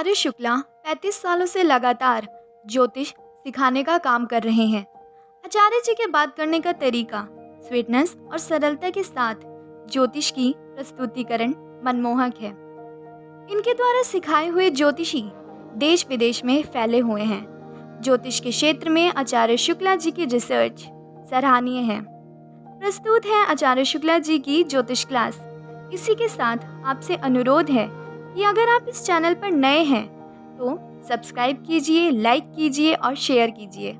आचार्य शुक्ला 35 सालों से लगातार ज्योतिष सिखाने का काम कर रहे हैं। आचार्य जी के बात करने का तरीका स्वीटनेस और सरलता के साथ ज्योतिष की प्रस्तुतिकरण मनमोहक है। इनके द्वारा सिखाए हुए ज्योतिषी देश विदेश में फैले हुए हैं। ज्योतिष के क्षेत्र में आचार्य शुक्ला जी की रिसर्च सराहनीय है। प्रस्तुत है आचार्य शुक्ला जी की ज्योतिष क्लास। इसी के साथ आपसे अनुरोध है कि अगर आप इस चैनल पर नए हैं तो सब्सक्राइब कीजिए, लाइक कीजिए और शेयर कीजिए।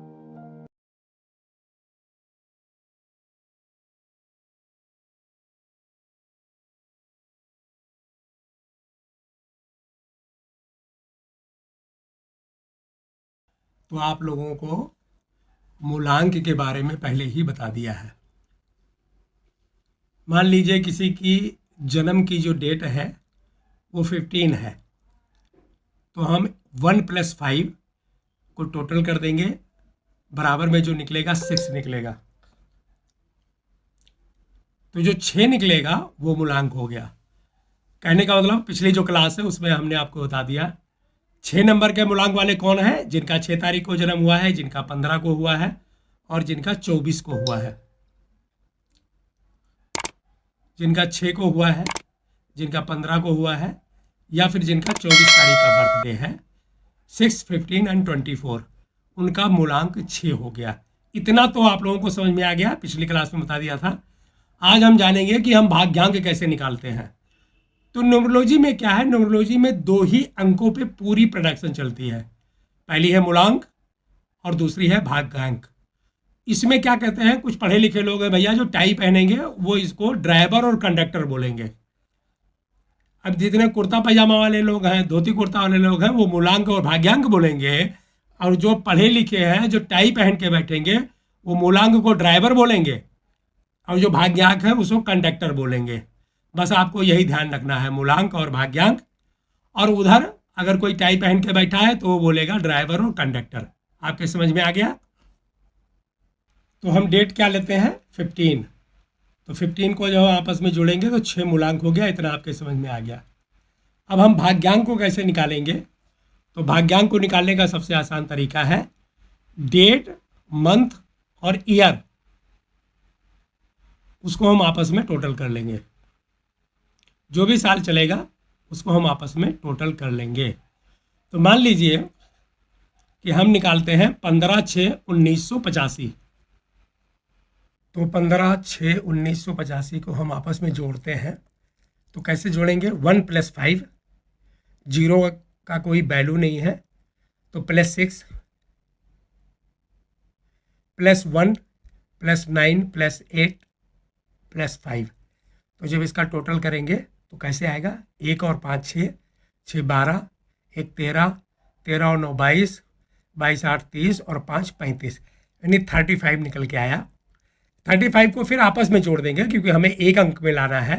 तो आप लोगों को मूलांक के बारे में पहले ही बता दिया है। मान लीजिए किसी की जन्म की जो डेट है वो 15 है, तो हम 1 + 5 को टोटल कर देंगे, बराबर में जो निकलेगा 6 निकलेगा। तो जो 6 निकलेगा वो मूलांक हो गया। कहने का मतलब पिछली जो क्लास है उसमें हमने आपको बता दिया 6 नंबर के मूलांक वाले कौन है, जिनका 6 तारीख को जन्म हुआ है, जिनका 15 को हुआ है और जिनका 24 को हुआ है। जिनका 6 को हुआ है, जिनका 15 को हुआ है या फिर जिनका 24 तारीख का बर्थडे है, 6, 15 और 24, उनका मूलांक 6 हो गया। इतना तो आप लोगों को समझ में आ गया, पिछली क्लास में बता दिया था। आज हम जानेंगे कि हम भाग्यांक कैसे निकालते हैं। तो न्यूमरोलॉजी में क्या है, न्यूमरोलॉजी में 2 ही अंकों पे पूरी प्रोडक्शन चलती है। पहली है मूलांक और दूसरी है भाग्यांक। इसमें क्या कहते हैं, कुछ पढ़े लिखे लोग हैं भैया जो टाई पहनेंगे वो इसको ड्राइवर और कंडक्टर बोलेंगे। अब जितने कुर्ता पैजामा वाले लोग हैं, धोती कुर्ता वाले लोग हैं, वो मूलांक और भाग्यांक बोलेंगे, और जो पढ़े लिखे हैं जो टाई पहन के बैठेंगे वो मूलांक को ड्राइवर बोलेंगे और जो भाग्यांक है उसको कंडक्टर बोलेंगे। बस आपको यही ध्यान रखना है, मूलांक और भाग्यांक। और उधर अगर कोई टाई पहन के बैठा है तो वो बोलेगा ड्राइवर और कंडक्टर। आपके समझ में आ गया। तो हम डेट क्या लेते हैं, 15। तो 15 को जब आपस में जोड़ेंगे तो 6 मूलांक हो गया। इतना आपके समझ में आ गया। अब हम भाग्यांक को कैसे निकालेंगे, तो भाग्यांक को निकालने का सबसे आसान तरीका है डेट, मंथ और ईयर, उसको हम आपस में टोटल कर लेंगे। जो भी साल चलेगा उसको हम आपस में टोटल कर लेंगे। तो मान लीजिए कि हम निकालते हैं 15/6/1985। तो 15/6/1985 को हम आपस में जोड़ते हैं। तो कैसे जोड़ेंगे, 1 + 5, 0 का कोई वैल्यू नहीं है, तो +6 +1 +9 +8 +5। तो जब इसका टोटल करेंगे तो कैसे आएगा, 1 और 5 6, 6 12, 1 13, 13 और 9 22, 22 8 30 और 5 35, यानी 35 निकल के आया। 35 को फिर आपस में जोड़ देंगे क्योंकि हमें एक अंक में लाना है।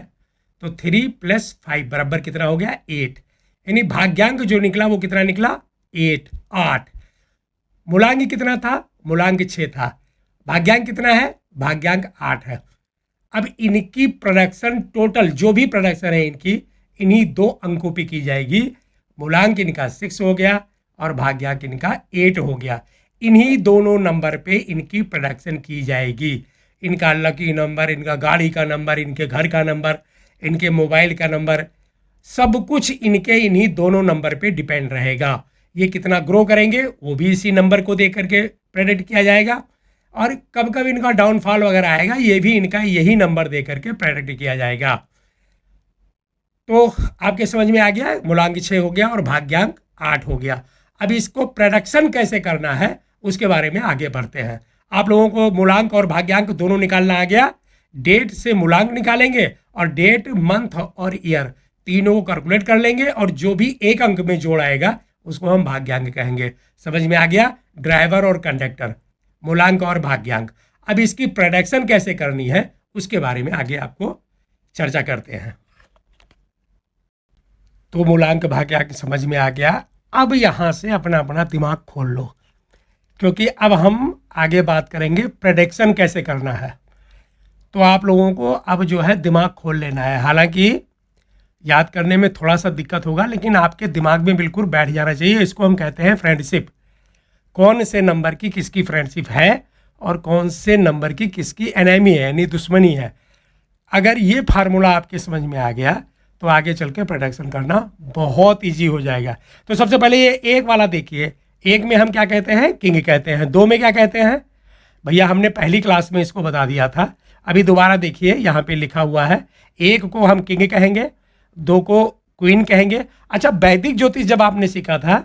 तो 3 + 5 बराबर कितना हो गया, 8। यानी भाग्यांक जो निकला वो कितना निकला, 8। मूलांक कितना था, मूलांक 6 था। भाग्यांक कितना है, भाग्यांक 8 है। अब इनकी प्रोडक्शन टोटल जो भी प्रोडक्शन है इनकी इन्हीं 2 अंकों पे की जाएगी। मूलांक इनका 6 हो गया और भाग्यांक इनका 8 हो गया। इन्हीं दोनों नंबर पे इनकी प्रोडक्शन की जाएगी। इनका लकी नंबर, इनका गाड़ी का नंबर, इनके घर का नंबर, इनके मोबाइल का नंबर, सब कुछ इनके इन्हीं दोनों नंबर पे डिपेंड रहेगा। ये कितना ग्रो करेंगे वो भी इसी नंबर को देख करके प्रेडिक्ट किया जाएगा, और कब कब इनका डाउनफॉल वगैरह आएगा ये भी इनका यही नंबर दे करके प्रेडिक्ट किया जाएगा। तो आपके समझ में आ गया, मूलांक 6 हो गया और भाग्यांक 8 हो गया। अब इसको प्रोडक्शन कैसे करना है उसके बारे में आगे बढ़ते हैं। आप लोगों को मूलांक और भाग्यांक दोनों निकालना आ गया। डेट से मूलांक निकालेंगे और डेट, मंथ और ईयर तीनों को कैलकुलेट कर लेंगे, और जो भी एक अंक में जोड़ आएगा उसको हम भाग्यांक कहेंगे। समझ में आ गया, ड्राइवर और कंडक्टर, मूलांक और भाग्यांक। अब इसकी प्रोडक्शन कैसे करनी है उसके बारे में आगे आपको चर्चा करते हैं। तो मूलांक भाग्यांक समझ में आ गया। अब यहाँ से अपना अपना दिमाग खोल लो, क्योंकि अब हम आगे बात करेंगे प्रेडिक्शन कैसे करना है। तो आप लोगों को अब जो है दिमाग खोल लेना है। हालांकि याद करने में थोड़ा सा दिक्कत होगा, लेकिन आपके दिमाग में बिल्कुल बैठ जाना चाहिए। इसको हम कहते हैं फ्रेंडशिप। कौन से नंबर की किसकी फ्रेंडशिप है और कौन से नंबर की किसकी एनेमी है, यानी दुश्मनी है। अगर ये फार्मूला आपके समझ में आ गया तो आगे चल के प्रोडक्शन करना बहुत ईजी हो जाएगा। तो सबसे पहले ये एक वाला देखिए। एक में हम क्या कहते हैं, किंग कहते हैं। दो में क्या कहते हैं भैया, हमने पहली क्लास में इसको बता दिया था। अभी दोबारा देखिए, यहाँ पे लिखा हुआ है, एक को हम किंग कहेंगे, दो को क्वीन कहेंगे। अच्छा, वैदिक ज्योतिष जब आपने सीखा था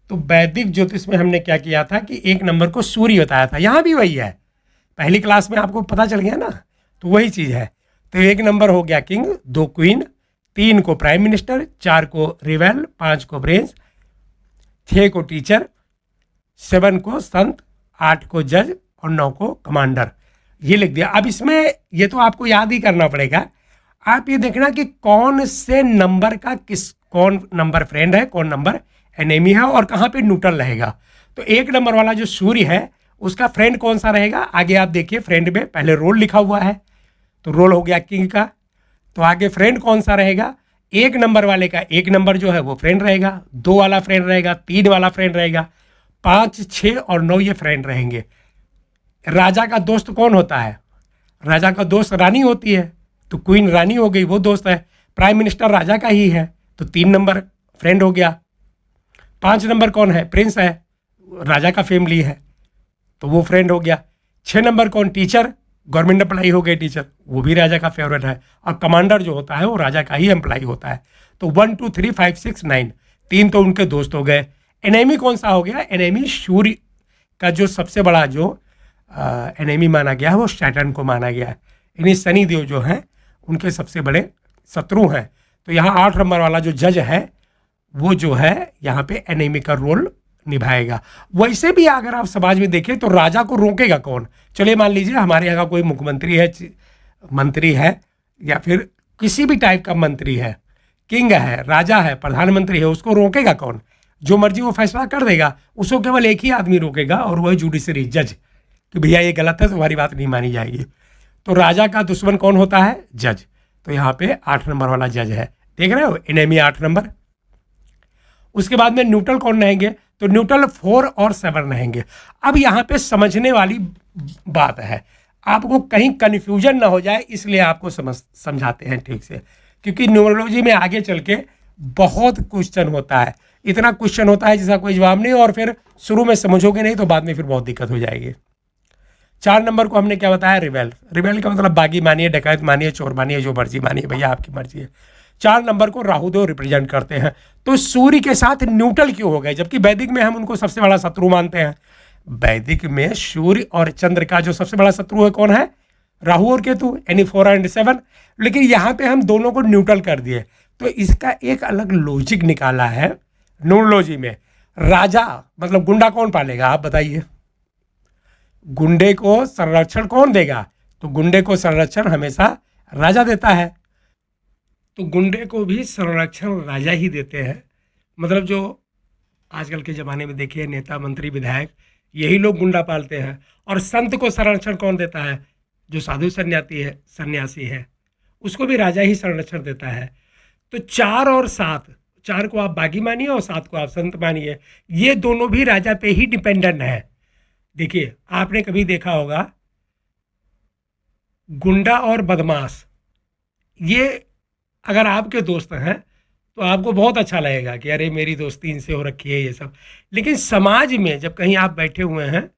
तो वैदिक ज्योतिष में हमने क्या किया था कि एक नंबर को सूर्य बताया था। यहाँ भी वही है, पहली क्लास में आपको पता चल गया ना, तो वही चीज़ है। तो एक नंबर हो गया किंग, दो क्वीन, तीन को प्राइम मिनिस्टर, चार को रिवेल, पाँच को ब्रेंस, छः को टीचर, सेवन को संत, आठ को जज और नौ को कमांडर। ये लिख दिया। अब इसमें ये तो आपको याद ही करना पड़ेगा। आप ये देखना कि कौन से नंबर का कौन नंबर फ्रेंड है, कौन नंबर एनेमी है और कहाँ पे न्यूट्रल रहेगा। तो एक नंबर वाला जो सूर्य है उसका फ्रेंड कौन सा रहेगा, आगे आप देखिए। फ्रेंड में पहले रोल लिखा हुआ है, तो रोल हो गया किंग का। तो आगे फ्रेंड कौन सा रहेगा, एक नंबर वाले का एक नंबर जो है वो फ्रेंड रहेगा, दो वाला फ्रेंड रहेगा, तीन वाला फ्रेंड रहेगा, पाँच, छः और नौ ये फ्रेंड रहेंगे। राजा का दोस्त कौन होता है, राजा का दोस्त रानी होती है, तो क्वीन रानी हो गई, वो दोस्त है। प्राइम मिनिस्टर राजा का ही है, तो तीन नंबर फ्रेंड हो गया। पाँच नंबर कौन है, प्रिंस है, राजा का फैमिली है, तो वो फ्रेंड हो गया। छः नंबर कौन, टीचर, गवर्नमेंट एम्प्लाई हो गए टीचर, वो भी राजा का फेवरेट है। और कमांडर जो होता है वो राजा का ही एम्प्लाई होता है। तो 1 2 3 5 6 9, तीन तो उनके दोस्त हो गए। एनेमी कौन सा हो गया, एनेमी सूर्य का जो सबसे बड़ा जो एनेमी माना गया है वो सैटर्न को माना गया है। यानी शनि देव जो हैं उनके सबसे बड़े शत्रु हैं। तो यहाँ 8 नंबर वाला जो जज है वो जो है यहाँ पे एनेमी का रोल निभाएगा। वैसे भी अगर आप समाज में देखें तो राजा को रोकेगा कौन। चलिए मान लीजिए हमारे यहाँ का कोई मुख्यमंत्री है, मंत्री है, या फिर किसी भी टाइप का मंत्री है, किंग है, राजा है, प्रधानमंत्री है, उसको रोकेगा कौन, जो मर्जी वो फैसला कर देगा। उसको केवल एक ही आदमी रोकेगा और वह जुडिशरी, जज, कि भैया ये गलत है, तुम्हारी बात नहीं मानी जाएगी। तो राजा का दुश्मन कौन होता है, जज। तो यहाँ पे 8 नंबर वाला जज है, देख रहे हो, एनेमी 8 नंबर। उसके बाद में न्यूट्रल कौन रहेंगे, तो न्यूट्रल 4 और 7 रहेंगे। अब यहाँ पे समझने वाली बात है, आपको कहीं कन्फ्यूजन ना हो जाए इसलिए आपको समझाते हैं ठीक से, क्योंकि न्यूमरोलॉजी में आगे चल के बहुत क्वेश्चन होता है। इतना क्वेश्चन होता है जिसका कोई जवाब नहीं, और फिर शुरू में समझोगे नहीं तो बाद में फिर बहुत दिक्कत हो जाएगी। 4 नंबर को हमने क्या बताया, रिबेल। रिबेल का मतलब बागी मानिए, डकैत मानिए, चोर मानिए, जो मर्जी मानिए, भैया आपकी मर्जी है। 4 नंबर को राहुदेव रिप्रेजेंट करते हैं। तो सूर्य के साथ न्यूट्रल क्यों हो गए, जबकि वैदिक में हम उनको सबसे बड़ा शत्रु मानते हैं। वैदिक में सूर्य और चंद्र का जो सबसे बड़ा शत्रु है कौन है, राहु और केतु, यानी 4 और 7। लेकिन यहाँ पे हम दोनों को न्यूट्रल कर दिए। तो इसका एक अलग लॉजिक निकाला है न्यूमरोलॉजी में। राजा मतलब गुंडा कौन पालेगा, आप बताइए। गुंडे को संरक्षण कौन देगा, तो गुंडे को संरक्षण हमेशा राजा देता है। तो गुंडे को भी संरक्षण राजा ही देते हैं। मतलब जो आजकल के ज़माने में देखिए नेता, मंत्री, विधायक, यही लोग गुंडा पालते हैं। और संत को संरक्षण कौन देता है, जो साधु सन्यासी है उसको भी राजा ही संरक्षण देता है। तो 4 और 7, 4 को आप बागी मानिए और 7 को आप संत मानिए, ये दोनों भी राजा पे ही डिपेंडेंट है। देखिए आपने कभी देखा होगा गुंडा और बदमाश, ये अगर आपके दोस्त हैं तो आपको बहुत अच्छा लगेगा कि अरे मेरी दोस्ती इनसे हो रखी है ये सब। लेकिन समाज में जब कहीं आप बैठे हुए हैं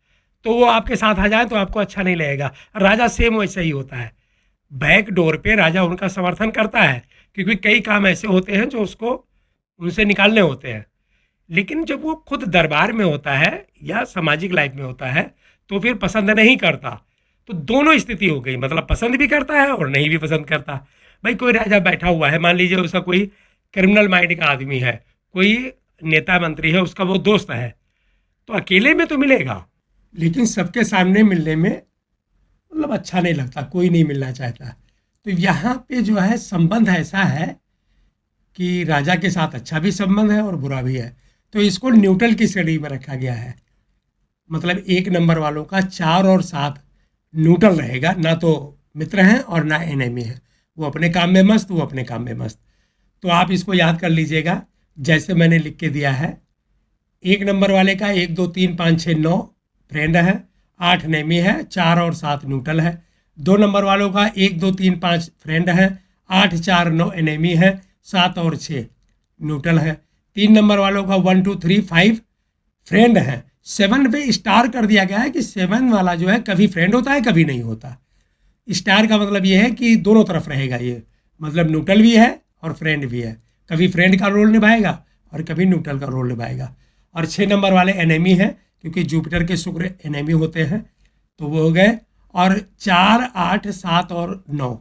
तो वो आपके साथ आ जाए तो आपको अच्छा नहीं लगेगा। राजा सेम वैसा ही होता है, बैक डोर पे राजा उनका समर्थन करता है, क्योंकि कई काम ऐसे होते हैं जो उसको उनसे निकालने होते हैं। लेकिन जब वो खुद दरबार में होता है या सामाजिक लाइफ में होता है तो फिर पसंद नहीं करता। तो दोनों स्थिति हो गई, मतलब पसंद भी करता है और नहीं भी पसंद करता। भाई कोई राजा बैठा हुआ है, मान लीजिए उसका कोई क्रिमिनल माइंड का आदमी है, कोई नेता मंत्री है, उसका वो दोस्त है, तो अकेले में तो मिलेगा, लेकिन सबके सामने मिलने में मतलब अच्छा नहीं लगता, कोई नहीं मिलना चाहता। तो यहाँ पे जो है संबंध ऐसा है कि राजा के साथ अच्छा भी संबंध है और बुरा भी है। तो इसको न्यूट्रल की श्रेणी में रखा गया है। मतलब 1 नंबर वालों का 4 और 7 न्यूट्रल रहेगा, ना तो मित्र हैं और ना एनिमी है। वो अपने काम में मस्त, वो अपने काम में मस्त। तो आप इसको याद कर लीजिएगा जैसे मैंने लिख के दिया है। 1 नंबर वाले का 1 2 3 5 6 9 फ्रेंड है, 8 नेमी है, 4 और 7 न्यूट्रल है। 2 नंबर वालों का 1 2 3 5 फ्रेंड है, 8 4 9 एनेमी है, 7 और 6 न्यूट्रल है। 3 नंबर वालों का 1 2 3 5 फ्रेंड है। 7 पे स्टार कर दिया गया है कि 7 वाला जो है कभी फ्रेंड होता है कभी नहीं होता। स्टार का मतलब ये है कि दोनों तरफ रहेगा, ये मतलब न्यूट्रल भी है और फ्रेंड भी है, कभी फ्रेंड का रोल निभाएगा और कभी न्यूट्रल का रोल निभाएगा। और 6 नंबर वाले एनेमी हैं, क्योंकि जुपिटर के शुक्र एनेमी होते हैं, तो वो हो गए। और 4 8 7 और 9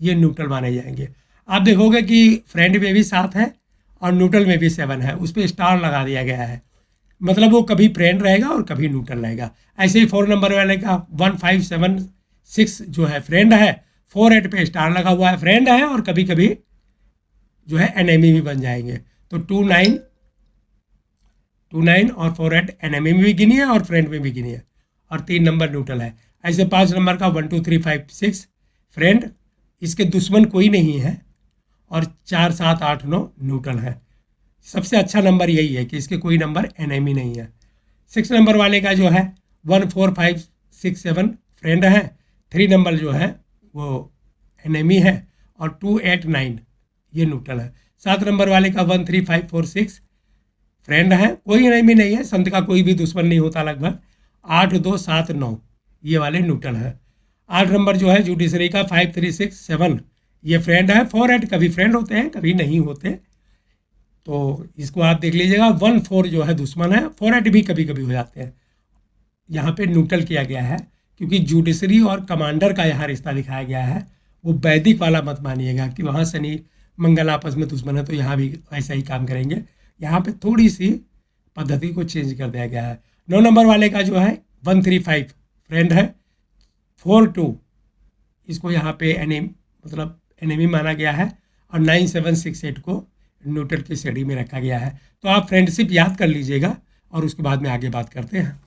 ये न्यूट्रल माने जाएंगे। आप देखोगे कि फ्रेंड में भी 7 है और न्यूट्रल में भी 7 है, उस पर स्टार लगा दिया गया है, मतलब वो कभी फ्रेंड रहेगा और कभी न्यूट्रल रहेगा। ऐसे ही 4 नंबर वाले का 1 5 7 6 जो है फ्रेंड है, 4 8 पे स्टार लगा हुआ है, फ्रेंड है और कभी कभी जो है एनेमी भी बन जाएंगे। तो 2 9 और 4 8 एनेमी में भी गिनी है और फ्रेंड में भी गिनी है, और 3 नंबर न्यूट्रल है। ऐसे 5 नंबर का 1 2 3 5 6 फ्रेंड, इसके दुश्मन कोई नहीं है, और 4 7 8 9 न्यूट्रल है। सबसे अच्छा नंबर यही है कि इसके कोई नंबर एनेमी नहीं है। 6 नंबर वाले का जो है 1 4 5 6 7 फ्रेंड है, 3 नंबर जो है वो एनेमी है, और 2 8 9 ये न्यूट्रल है। 7 नंबर वाले का 1 3 5 4 6 फ्रेंड है, कोई एनेमी नहीं है, संत का कोई भी दुश्मन नहीं होता लगभग। 8 2 7 9 ये वाले न्यूट्रल है। 8 नंबर जो है जुडिशरी का 5 3 6 7 ये फ्रेंड है। 4 8 कभी फ्रेंड होते हैं कभी नहीं होते, तो इसको आप देख लीजिएगा। 1 4 जो है दुश्मन है, 4 8 भी कभी कभी हो जाते हैं। यहाँ पे न्यूट्रल किया गया है क्योंकि जुडिशरी और कमांडर का यहाँ रिश्ता दिखाया गया है। वो वैदिक वाला मत मानिएगा कि वहाँ शनि मंगल आपस में दुश्मन है तो यहाँ भी ऐसा ही काम करेंगे। यहाँ पे थोड़ी सी पद्धति को चेंज कर दिया गया है। 9 नंबर वाले का जो है 1 3 5 फ्रेंड है, 4 2 इसको यहाँ पे मतलब एनिमी माना गया है, और 9 7 6 8 को न्यूट्रल की श्रेणी में रखा गया है। तो आप फ्रेंडशिप याद कर लीजिएगा और उसके बाद में आगे बात करते हैं।